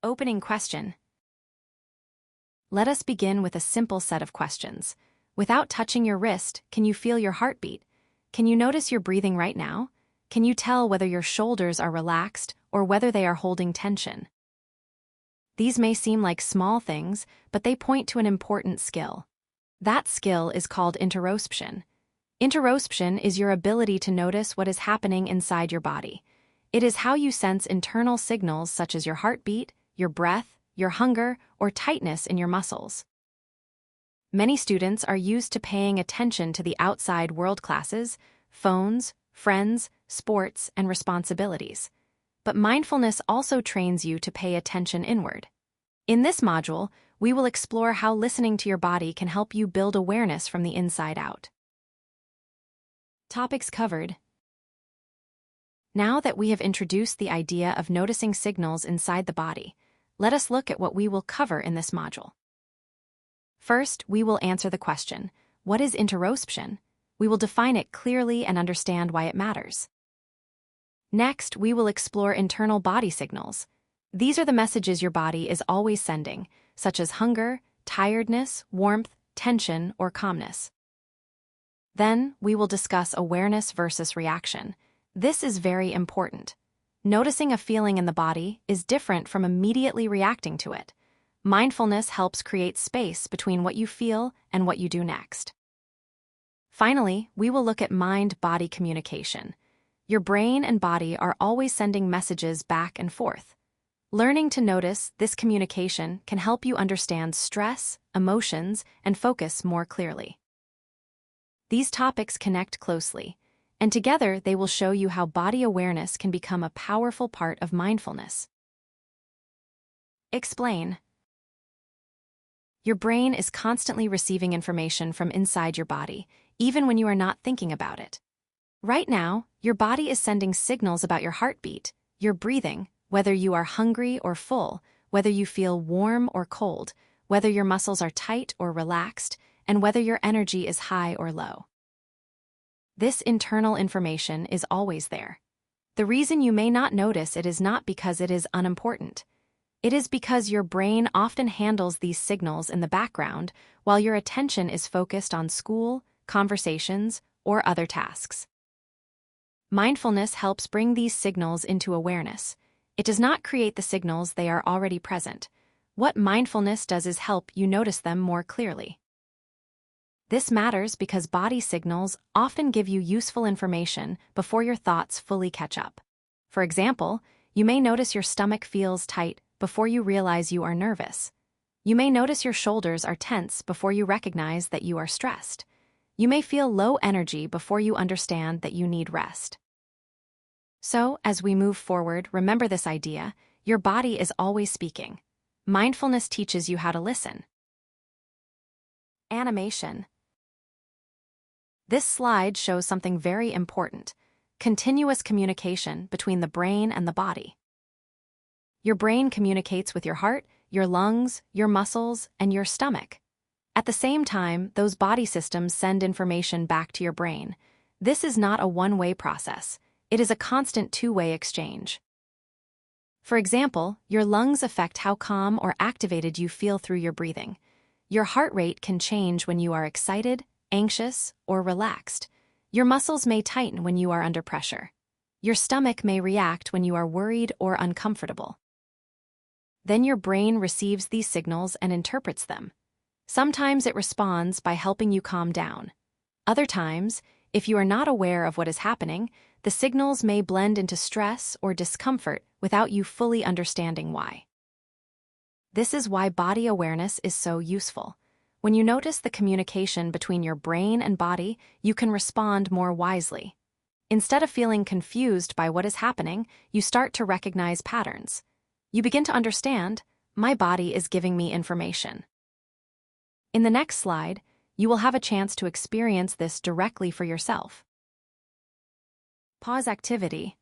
Opening question. Let us begin with a simple set of questions. Without touching your wrist, can you feel your heartbeat? Can you notice your breathing right now? Can you tell whether your shoulders are relaxed or whether they are holding tension? These may seem like small things, but they point to an important skill. That skill is called interoception. Interoception is your ability to notice what is happening inside your body. It is how you sense internal signals such as your heartbeat, your breath, your hunger, or tightness in your muscles. Many students are used to paying attention to the outside world classes, phones, friends, sports, and responsibilities. But mindfulness also trains you to pay attention inward. In this module, we will explore how listening to your body can help you build awareness from the inside out. Topics covered. Now that we have introduced the idea of noticing signals inside the body, let us look at what we will cover in this module. First, we will answer the question, what is interoception? We will define it clearly and understand why it matters. Next, we will explore internal body signals. These are the messages your body is always sending, such as hunger, tiredness, warmth, tension, or calmness. Then, we will discuss awareness versus reaction. This is very important. Noticing a feeling in the body is different from immediately reacting to it. Mindfulness helps create space between what you feel and what you do next. Finally, we will look at mind-body communication. Your brain and body are always sending messages back and forth. Learning to notice this communication can help you understand stress, emotions, and focus more clearly. These topics connect closely, and together they will show you how body awareness can become a powerful part of mindfulness. Explain. Your brain is constantly receiving information from inside your body, even when you are not thinking about it. Right now, your body is sending signals about your heartbeat, your breathing, whether you are hungry or full, whether you feel warm or cold, whether your muscles are tight or relaxed, and whether your energy is high or low. This internal information is always there. The reason you may not notice it is not because it is unimportant. It is because your brain often handles these signals in the background while your attention is focused on school, conversations, or other tasks. Mindfulness helps bring these signals into awareness. It does not create the signals, they are already present. What mindfulness does is help you notice them more clearly. This matters because body signals often give you useful information before your thoughts fully catch up. For example, you may notice your stomach feels tight before you realize you are nervous. You may notice your shoulders are tense before you recognize that you are stressed. You may feel low energy before you understand that you need rest. So, as we move forward, remember this idea: your body is always speaking. Mindfulness teaches you how to listen. Animation. This slide shows something very important: continuous communication between the brain and the body. Your brain communicates with your heart, your lungs, your muscles, and your stomach. At the same time, those body systems send information back to your brain. This is not a one-way process. It is a constant two-way exchange. For example, your lungs affect how calm or activated you feel through your breathing. Your heart rate can change when you are excited, anxious, or relaxed. Your muscles may tighten when you are under pressure. Your stomach may react when you are worried or uncomfortable. Then your brain receives these signals and interprets them. Sometimes it responds by helping you calm down. Other times, if you are not aware of what is happening, the signals may blend into stress or discomfort without you fully understanding why. This is why body awareness is so useful. When you notice the communication between your brain and body, you can respond more wisely. Instead of feeling confused by what is happening, you start to recognize patterns. You begin to understand, my body is giving me information. In the next slide, you will have a chance to experience this directly for yourself. Pause activity.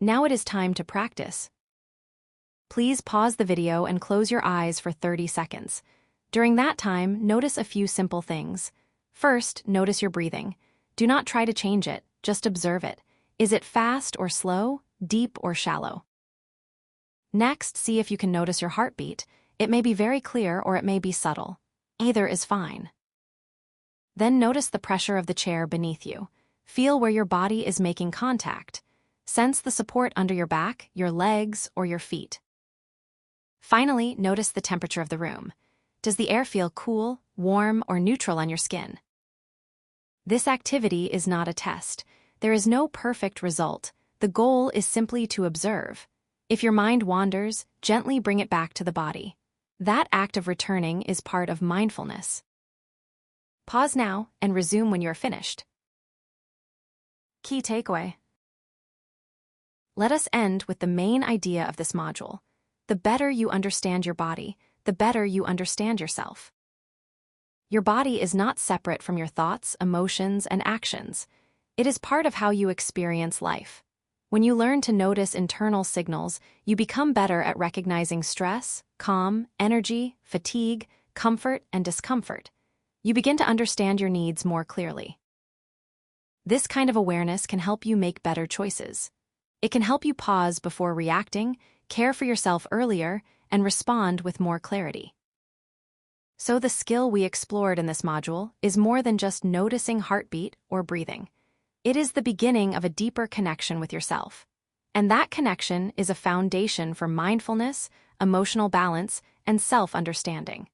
Now it is time to practice. Please pause the video and close your eyes for 30 seconds. During that time, notice a few simple things. First, notice your breathing. Do not try to change it, just observe it. Is it fast or slow, deep or shallow? Next, see if you can notice your heartbeat. It may be very clear or it may be subtle. Either is fine. Then notice the pressure of the chair beneath you. Feel where your body is making contact. Sense the support under your back, your legs, or your feet. Finally, notice the temperature of the room. Does the air feel cool, warm, or neutral on your skin? This activity is not a test. There is no perfect result. The goal is simply to observe. If your mind wanders, gently bring it back to the body. That act of returning is part of mindfulness. Pause now and resume when you are finished. Key takeaway. Let us end with the main idea of this module. The better you understand your body, the better you understand yourself. Your body is not separate from your thoughts, emotions, and actions. It is part of how you experience life. When you learn to notice internal signals, you become better at recognizing stress, calm, energy, fatigue, comfort, and discomfort. You begin to understand your needs more clearly. This kind of awareness can help you make better choices. It can help you pause before reacting, care for yourself earlier, and respond with more clarity. So the skill we explored in this module is more than just noticing heartbeat or breathing. It is the beginning of a deeper connection with yourself. And that connection is a foundation for mindfulness, emotional balance, and self-understanding.